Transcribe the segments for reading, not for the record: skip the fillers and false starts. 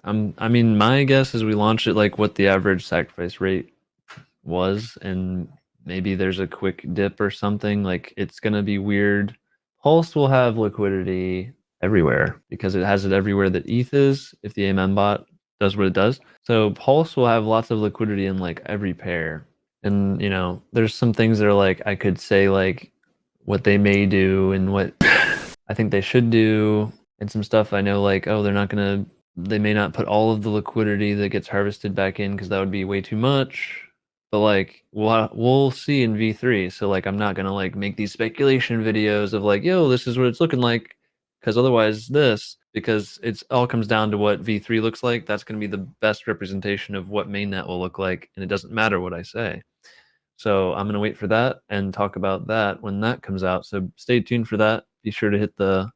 I mean, my guess is we launch it like what the average sacrifice rate was, and maybe there's a quick dip or something. Like it's gonna be weird. Pulse will have liquidity everywhere because it has it everywhere that ETH is. If the AMM bot does what it does, so Pulse will have lots of liquidity in like every pair. And there's some things that are like I could say like what they may do and what I think they should do, and some stuff I know like, oh, they may not put all of the liquidity that gets harvested back in because that would be way too much. But like we'll see in V3. So like I'm not gonna like make these speculation videos of like, yo, this is what it's looking like, because otherwise this, because it's all comes down to what V3 looks like. That's gonna be the best representation of what mainnet will look like, and it doesn't matter what I say. So I'm gonna wait for that and talk about that when that comes out. So stay tuned for that. Be sure to hit the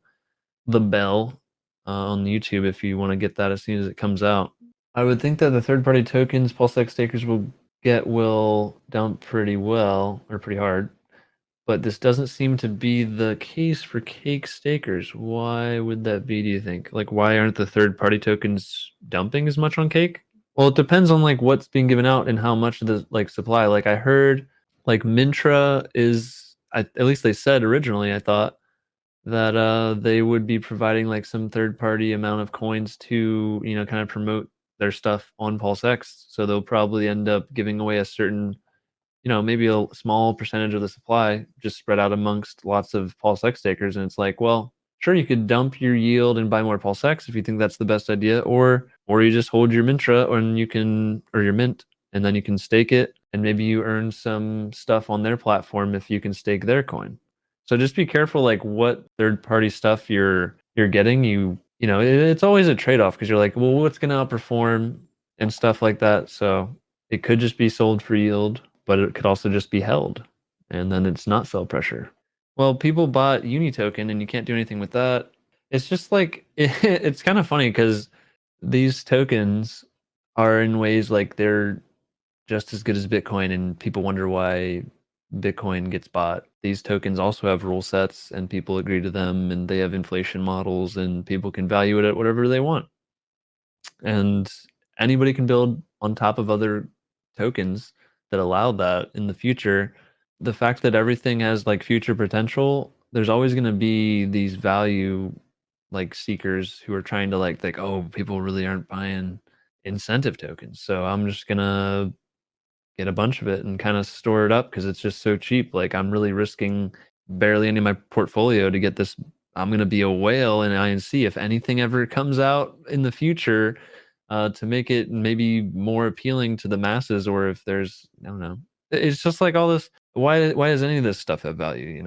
bell on YouTube if you want to get that as soon as it comes out. I would think that the third-party tokens pulsex stakers will dump pretty well or pretty hard, but this doesn't seem to be the case for cake stakers. Why would that be, do you think? Like, why aren't the third-party tokens dumping as much on cake? Well, it depends on like what's being given out and how much of the like supply. Like I heard like Mintra is, at least they said originally, I thought that they would be providing like some third-party amount of coins to kind of promote their stuff on pulsex. So they'll probably end up giving away a certain maybe a small percentage of the supply just spread out amongst lots of pulsex stakers. And it's like, well, sure, you could dump your yield and buy more pulsex if you think that's the best idea, or you just hold your mintra or your mint, and then you can stake it, and maybe you earn some stuff on their platform if you can stake their coin. So just be careful like what third-party stuff you're getting. It's always a trade-off because you're like, well, what's going to outperform and stuff like that. So it could just be sold for yield, but it could also just be held, and then it's not sell pressure. Well, people bought Uni token, and you can't do anything with that. It's just like it's kind of funny because these tokens are in ways like they're just as good as Bitcoin, and people wonder why Bitcoin gets bought. These tokens also have rule sets, and people agree to them, and they have inflation models, and people can value it at whatever they want. And anybody can build on top of other tokens that allow that in the future. The fact that everything has like future potential, there's always going to be these value like seekers who are trying to like think, oh, people really aren't buying incentive tokens, so I'm just gonna get a bunch of it and kind of store it up because it's just so cheap. Like I'm really risking barely any of my portfolio to get this. I'm gonna be a whale in INC if anything ever comes out in the future, to make it maybe more appealing to the masses, or if there's, I don't know. It's just like all this. Why does any of this stuff have value?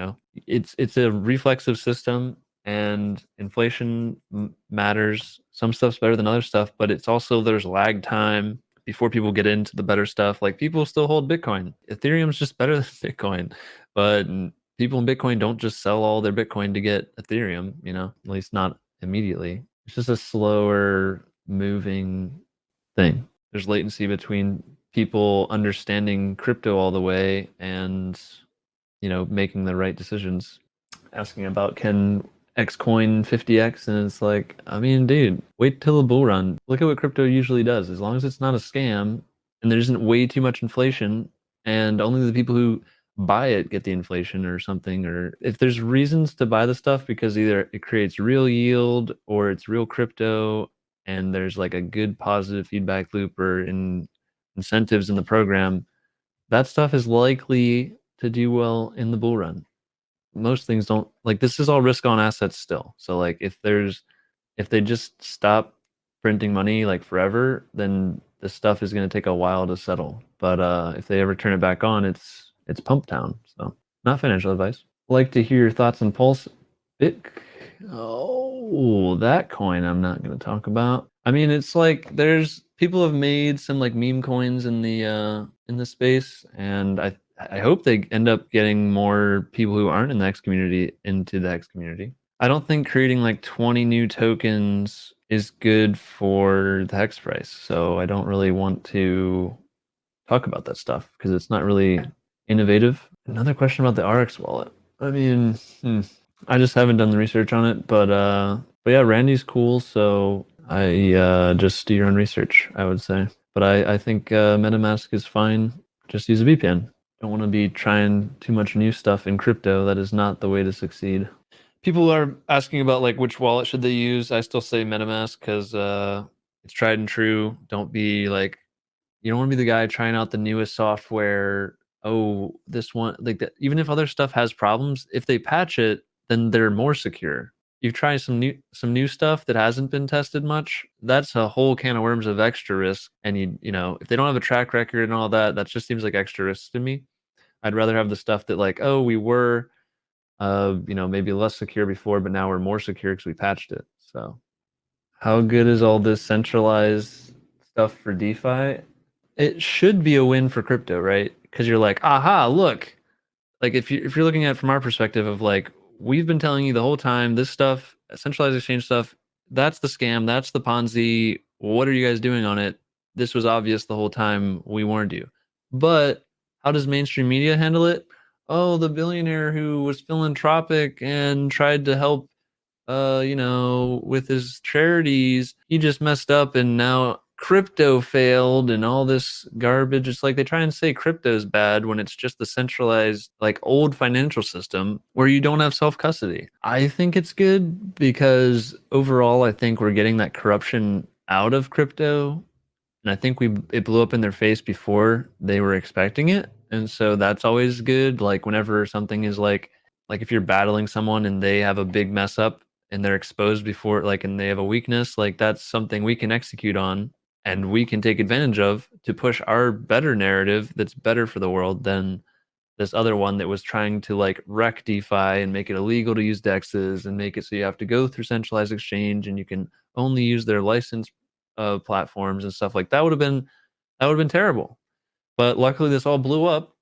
It's a reflexive system, and inflation matters. Some stuff's better than other stuff, but it's also there's lag time before people get into the better stuff. Like people still hold Bitcoin. Ethereum's just better than Bitcoin, but people in Bitcoin don't just sell all their Bitcoin to get Ethereum, at least not immediately. It's just a slower moving thing. There's latency between people understanding crypto all the way and making the right decisions. Asking about can X coin 50x, and it's like, I mean, dude, wait till the bull run. Look at what crypto usually does. As long as it's not a scam and there isn't way too much inflation, and only the people who buy it get the inflation or something, or if there's reasons to buy the stuff because either it creates real yield or it's real crypto, and there's like a good positive feedback loop or incentives in the program, that stuff is likely to do well in the bull run. Most things don't. Like this is all risk on assets still. So like if they just stop printing money like forever, then this stuff is going to take a while to settle. But if they ever turn it back on, it's pump town. So not financial advice. I'd like to hear your thoughts on Pulse Oh, that coin I'm not going to talk about. I mean, it's like there's people have made some like meme coins in the space, and I hope they end up getting more people who aren't in the X community into the X community. I don't think creating like 20 new tokens is good for the Hex price, so I don't really want to talk about that stuff because it's not really innovative. Another question about the RX wallet. I mean, I just haven't done the research on it, but yeah, Randy's cool, so Just do your own research, I would say. But I think MetaMask is fine. Just use a VPN. Don't want to be trying too much new stuff in crypto. That is not the way to succeed. People are asking about like which wallet should they use. I still say MetaMask because it's tried and true. Don't be like, you don't want to be the guy trying out the newest software. Oh, this one, like that. Even if other stuff has problems, if they patch it, then they're more secure. You try some new stuff that hasn't been tested much. That's a whole can of worms of extra risk. And you know, if they don't have a track record and all that, that just seems like extra risk to me. I'd rather have the stuff that like, oh, we were you know, maybe less secure before, but now we're more secure because we patched it. So how good is all this centralized stuff for DeFi? It should be a win for crypto, right? Because you're like, aha, look. Like if you're looking at it from our perspective of like, we've been telling you the whole time, this stuff, centralized exchange stuff, that's the scam, that's the Ponzi. What are you guys doing on it? This was obvious the whole time. We warned you. But how does mainstream media handle it? Oh, the billionaire who was philanthropic and tried to help you know, with his charities, he just messed up and now crypto failed and all this garbage. It's like they try and say crypto is bad when it's just the centralized, like old financial system where you don't have self custody. I think it's good because overall, I think we're getting that corruption out of crypto. And I think it blew up in their face before they were expecting it. And so that's always good. Like whenever something is like if you're battling someone and they have a big mess up and they're exposed before, like, and they have a weakness, like that's something we can execute on and we can take advantage of to push our better narrative that's better for the world than this other one that was trying to like wreck DeFi and make it illegal to use DEXs and make it so you have to go through centralized exchange and you can only use their licensed platforms and stuff like that. That would have been terrible. But luckily, this all blew up,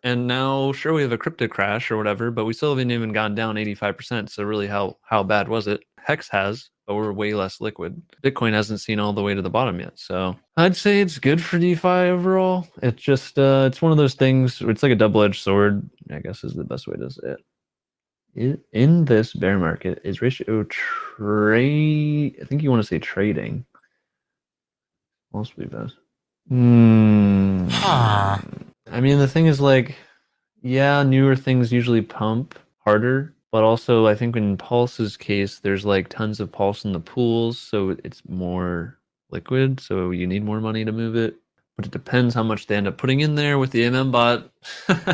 and now sure we have a crypto crash or whatever, but we still haven't even gone down 85%. So really, how bad was it? Hex has, but we're way less liquid. Bitcoin hasn't seen all the way to the bottom yet. So I'd say it's good for DeFi overall. It's just it's one of those things. It's like a double-edged sword, I guess is the best way to say it. In this bear market, is ratio trade? I think you want to say trading. Mostly best. I mean, the thing is like, yeah, newer things usually pump harder, but also I think in Pulse's case, there's like tons of pulse in the pools, so it's more liquid, so you need more money to move it. But it depends how much they end up putting in there with the MM bot.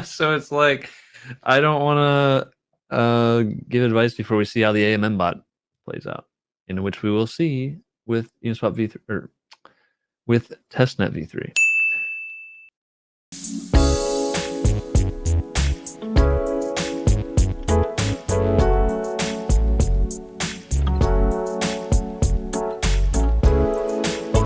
So it's like, I don't want to give advice before we see how the AMM bot plays out, in which we will see with Uniswap V3 or with testnet V3.